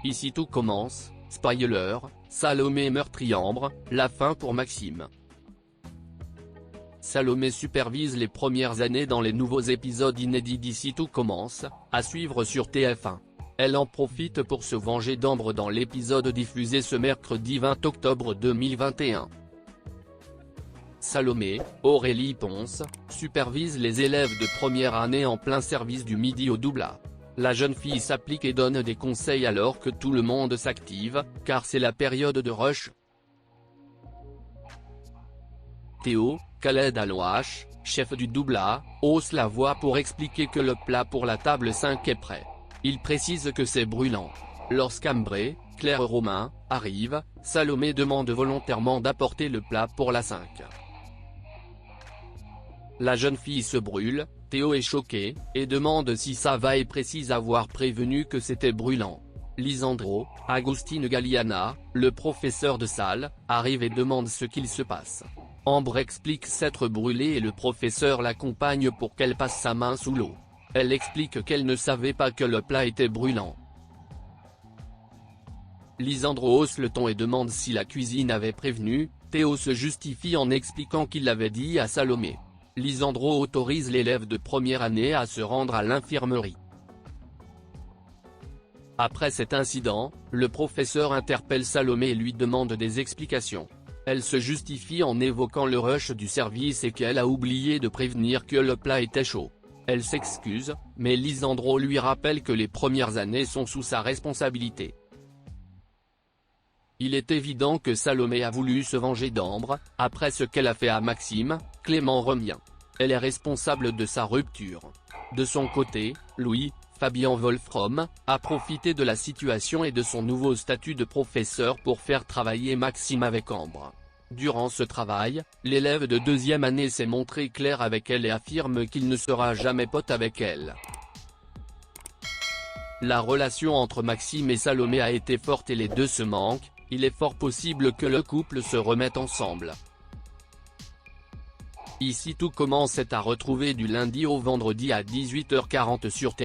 Ici tout commence, spoiler, Salomé meurtrit Ambre, la fin pour Maxime. Salomé supervise les premières années dans les nouveaux épisodes inédits d'Ici tout commence, à suivre sur TF1. Elle en profite pour se venger d'Ambre dans l'épisode diffusé ce mercredi 20 octobre 2021. Salomé, Aurélie Ponce, supervise les élèves de première année en plein service du midi au Doubla. La jeune fille s'applique et donne des conseils alors que tout le monde s'active, car c'est la période de rush. Théo, Khaled Alouache, chef du Doubla, hausse la voix pour expliquer que le plat pour la table 5 est prêt. Il précise que c'est brûlant. Lorsqu'Ambré, Claire Romain, arrive, Salomé demande volontairement d'apporter le plat pour la 5. La jeune fille se brûle, Théo est choqué, et demande si ça va et précise avoir prévenu que c'était brûlant. Lisandro, Agustin Galliana, le professeur de salle, arrive et demande ce qu'il se passe. Ambre explique s'être brûlée et le professeur l'accompagne pour qu'elle passe sa main sous l'eau. Elle explique qu'elle ne savait pas que le plat était brûlant. Lisandro hausse le ton et demande si la cuisine avait prévenu, Théo se justifie en expliquant qu'il l'avait dit à Salomé. Lisandro autorise l'élève de première année à se rendre à l'infirmerie. Après cet incident, le professeur interpelle Salomé et lui demande des explications. Elle se justifie en évoquant le rush du service et qu'elle a oublié de prévenir que le plat était chaud. Elle s'excuse, mais Lisandro lui rappelle que les premières années sont sous sa responsabilité. Il est évident que Salomé a voulu se venger d'Ambre, après ce qu'elle a fait à Maxime, Clément revient. Elle est responsable de sa rupture. De son côté, Louis, Fabien Wolfrom, a profité de la situation et de son nouveau statut de professeur pour faire travailler Maxime avec Ambre. Durant ce travail, l'élève de deuxième année s'est montré clair avec elle et affirme qu'il ne sera jamais pote avec elle. La relation entre Maxime et Salomé a été forte et les deux se manquent, il est fort possible que le couple se remette ensemble. Ici tout commence est à retrouver du lundi au vendredi à 18h40 sur TF1.